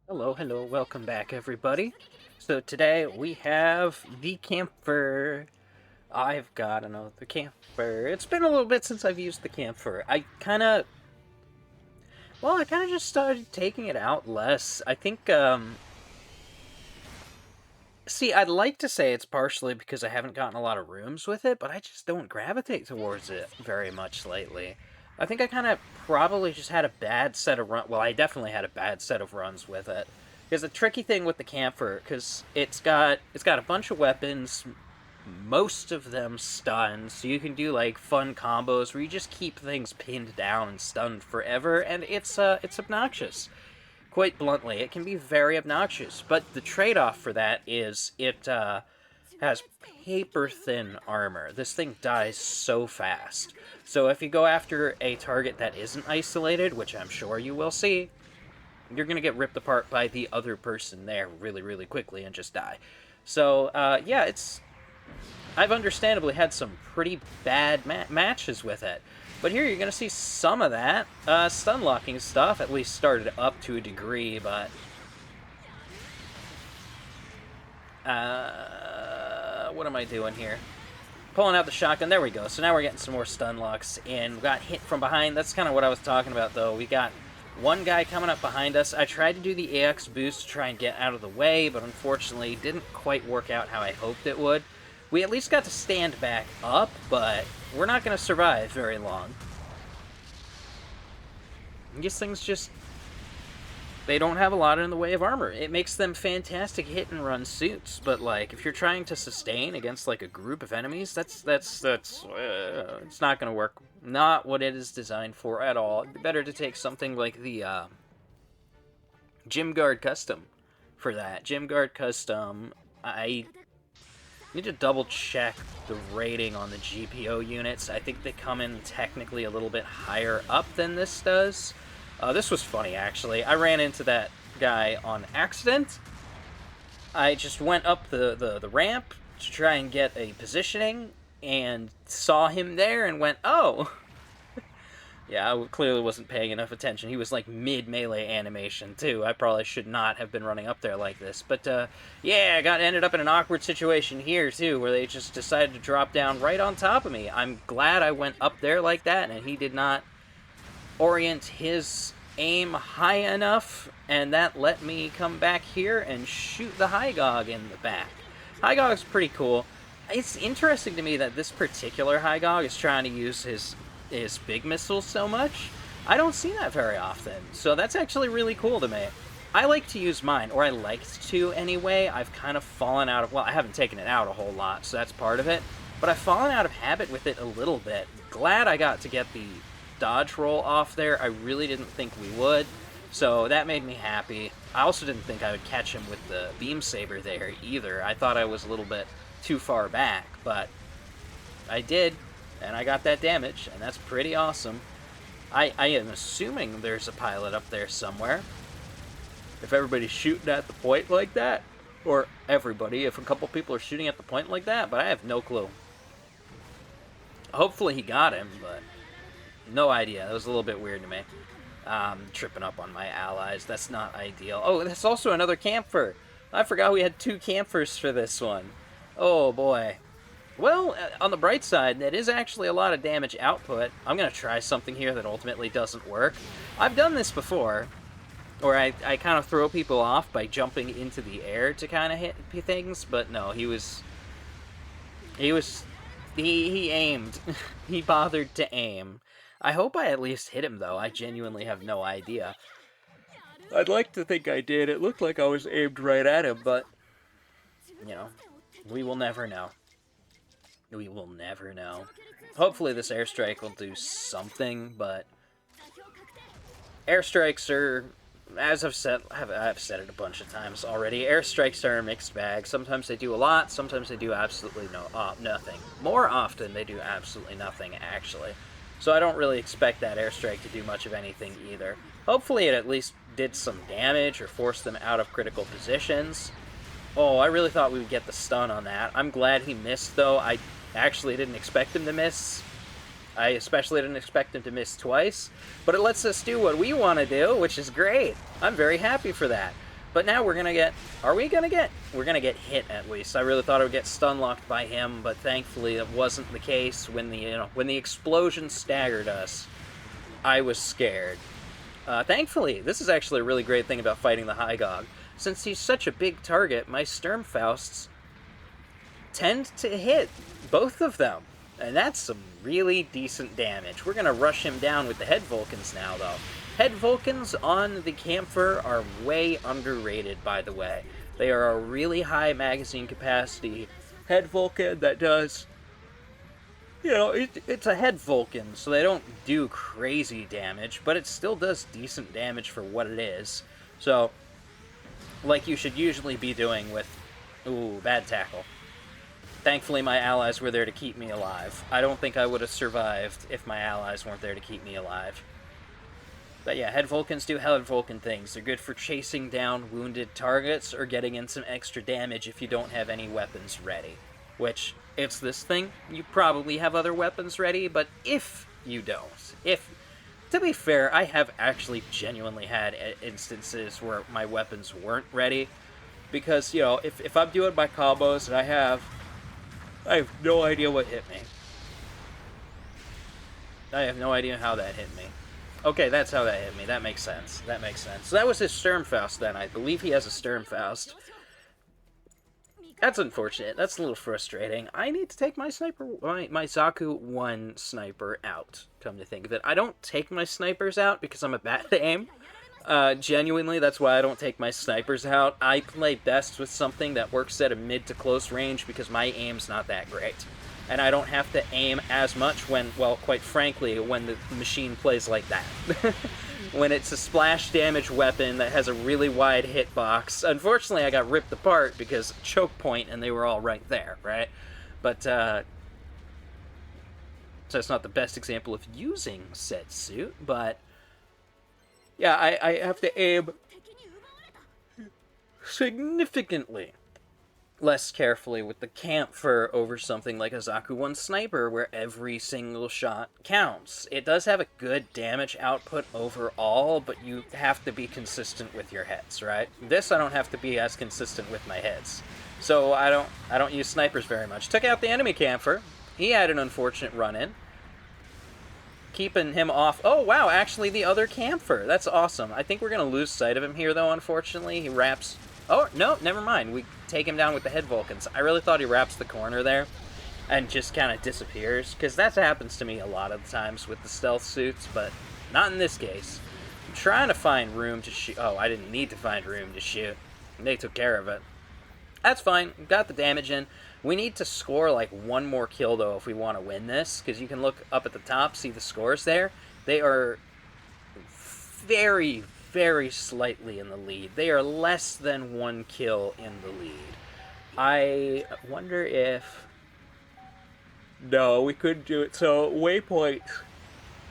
Hello, welcome back everybody. So today we have the Kampfer. I've got another Kampfer. It's been a little bit since I've used the Kampfer. I kind of just started taking it out less. I think, see, I'd like to say it's partially because I haven't gotten a lot of rooms with it, but I just don't gravitate towards it very much lately. I think I kind of probably just had a bad set of run. Well, I definitely had a bad set of runs with it. Because the tricky thing with the Kampfer, because it's got a bunch of weapons, most of them stunned, so you can do like fun combos where you just keep things pinned down and stunned forever, and it's obnoxious. Quite bluntly, it can be very obnoxious. But the trade-off for that is it has paper thin armor. This thing dies so fast. So if you go after a target that isn't isolated, which I'm sure you will see, you're going to get ripped apart by the other person there really, really quickly and just die. So, yeah, I've understandably had some pretty bad matches with it. But here you're going to see some of that. Stun locking stuff at least started up to a degree, but... what am I doing here? Pulling out the shotgun. There we go. So now we're getting some more stun locks. And we got hit from behind. That's kind of what I was talking about, though. We got one guy coming up behind us. I tried to do the AX boost to try and get out of the way, but unfortunately didn't quite work out how I hoped it would. We at least got to stand back up, but we're not going to survive very long. These things just... they don't have a lot in the way of armor. It makes them fantastic hit-and-run suits, but, like, if you're trying to sustain against, like, a group of enemies, it's not going to work. Not what it is designed for at all. It'd be better to take something like the, Gym Guard Custom for that. Gym Guard Custom, I need to double-check the rating on the GPO units. I think they come in technically a little bit higher up than this does. This was funny, actually. I ran into that guy on accident. I just went up the ramp to try and get a positioning, and saw him there and went, oh! Yeah, I clearly wasn't paying enough attention. He was like mid-melee animation, too. I probably should not have been running up there like this. But, yeah, I ended up in an awkward situation here, too, where they just decided to drop down right on top of me. I'm glad I went up there like that, and he did not orient his aim high enough, and that let me come back here and shoot the Hygog in the back. Hygog's pretty cool. It's interesting to me that this particular Hygog is trying to use his big missiles so much. I don't see that very often, so that's actually really cool to me. I like to use mine, or I liked to anyway. I've kind of fallen out of... well, I haven't taken it out a whole lot, so that's part of it. But I've fallen out of habit with it a little bit. Glad I got to get the dodge roll off there. I really didn't think we would, so that made me happy. I also didn't think I would catch him with the beam saber there either. I thought I was a little bit too far back, but I did, and I got that damage, and that's pretty awesome. I am assuming there's a pilot up there somewhere. If everybody's shooting at the point like that, or everybody, if a couple people are shooting at the point like that, but I have no clue. Hopefully he got him, but no idea. That was a little bit weird to me. Tripping up on my allies. That's not ideal. Oh, that's also another Kampfer. I forgot we had two Kampfers for this one. Oh, boy. Well, on the bright side, that is actually a lot of damage output. I'm going to try something here that ultimately doesn't work. I've done this before, where I kind of throw people off by jumping into the air to kind of hit things, but no, he aimed. He bothered to aim. I hope I at least hit him, though. I genuinely have no idea. I'd like to think I did. It looked like I was aimed right at him, but, you know, we will never know. We will never know. Hopefully this airstrike will do something, but airstrikes are, as I've said it a bunch of times already, airstrikes are a mixed bag. Sometimes they do a lot, sometimes they do absolutely nothing. More often they do absolutely nothing, actually. So I don't really expect that airstrike to do much of anything either. Hopefully it at least did some damage or forced them out of critical positions. Oh, I really thought we would get the stun on that. I'm glad he missed, though. I actually didn't expect him to miss. I especially didn't expect him to miss twice. But it lets us do what we want to do, which is great. I'm very happy for that. But now we're gonna get... Are we gonna get... We're gonna get hit, at least. I really thought I would get stun-locked by him, but thankfully it wasn't the case. When the explosion staggered us, I was scared. Thankfully, this is actually a really great thing about fighting the Hygog. Since he's such a big target, my Sturmfausts tend to hit both of them. And that's some really decent damage. We're going to rush him down with the Head Vulcans now, though. Head Vulcans on the Kampfer are way underrated, by the way. They are a really high magazine capacity Head Vulcan that does... You know, it's a Head Vulcan, so they don't do crazy damage, but it still does decent damage for what it is. So, like you should usually be doing with... Ooh, bad tackle. Thankfully, my allies were there to keep me alive. I don't think I would have survived if my allies weren't there to keep me alive. But yeah, Head Vulcans do Head Vulcan things. They're good for chasing down wounded targets or getting in some extra damage if you don't have any weapons ready. Which, it's this thing, you probably have other weapons ready, but if you don't, to be fair, I have actually genuinely had instances where my weapons weren't ready, because, you know, if I'm doing my combos and I have no idea what hit me. I have no idea how that hit me. Okay, that's how that hit me. That makes sense. That makes sense. So that was his Sturmfaust then. I believe he has a Sturmfaust. That's unfortunate. That's a little frustrating. I need to take my sniper, my Zaku 1 sniper out, come to think of it. I don't take my snipers out because I'm a bad at aim. Genuinely, that's why I don't take my snipers out. I play best with something that works at a mid to close range because my aim's not that great. And I don't have to aim as much when, well, quite frankly, when the machine plays like that. When it's a splash damage weapon that has a really wide hitbox. Unfortunately, I got ripped apart because choke point and they were all right there, right? But, so it's not the best example of using said suit, but... Yeah, I have to aim significantly less carefully with the Kampfer over something like a Zaku 1 sniper where every single shot counts. It does have a good damage output overall, but you have to be consistent with your heads, right? This I don't have to be as consistent with my heads. So I don't use snipers very much. Took out the enemy Kampfer. He had an unfortunate run-in. Keeping him off... Oh, wow, actually the other Kampfer. That's awesome. I think we're going to lose sight of him here, though, unfortunately. He wraps... Oh, no, never mind. We take him down with the Head Vulcans. I really thought he wraps the corner there and just kind of disappears, because that happens to me a lot of the times with the stealth suits, but not in this case. I'm trying to find room to shoot... Oh, I didn't need to find room to shoot. They took care of it. That's fine. Got the damage in. We need to score like one more kill, though, if we want to win this, because you can look up at the top, see the scores there. They are very, very slightly in the lead. They are less than 1 kill in the lead. I wonder if... No, we couldn't do it. So, waypoints.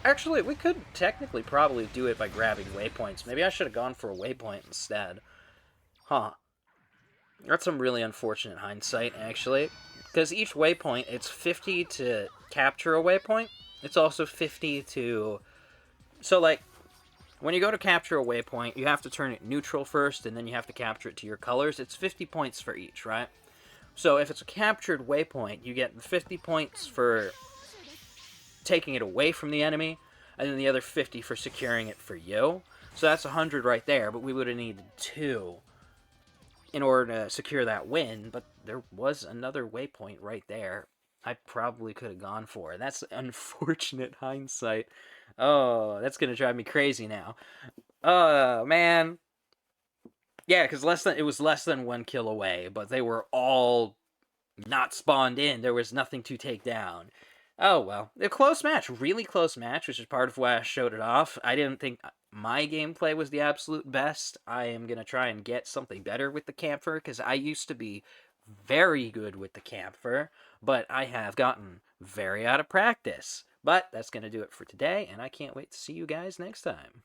Actually, we could technically probably do it by grabbing waypoints. Maybe I should have gone for a waypoint instead. Huh. That's some really unfortunate hindsight, actually. Because each waypoint, it's 50 to capture a waypoint. It's also 50 to... So, like, when you go to capture a waypoint, you have to turn it neutral first, and then you have to capture it to your colors. It's 50 points for each, right? So, if it's a captured waypoint, you get 50 points for taking it away from the enemy, and then the other 50 for securing it for you. So that's 100 right there, but we would have needed 2 in order to secure that win, but there was another waypoint right there I probably could have gone for. That's unfortunate hindsight. Oh, that's going to drive me crazy now. Oh, man. Yeah, because it was less than 1 kill away, but they were all not spawned in. There was nothing to take down. Oh, well. A close match. Really close match, which is part of why I showed it off. I didn't think my gameplay was the absolute best. I am going to try and get something better with the Kampfer, because I used to be very good with the Kampfer, but I have gotten very out of practice. But that's going to do it for today, and I can't wait to see you guys next time.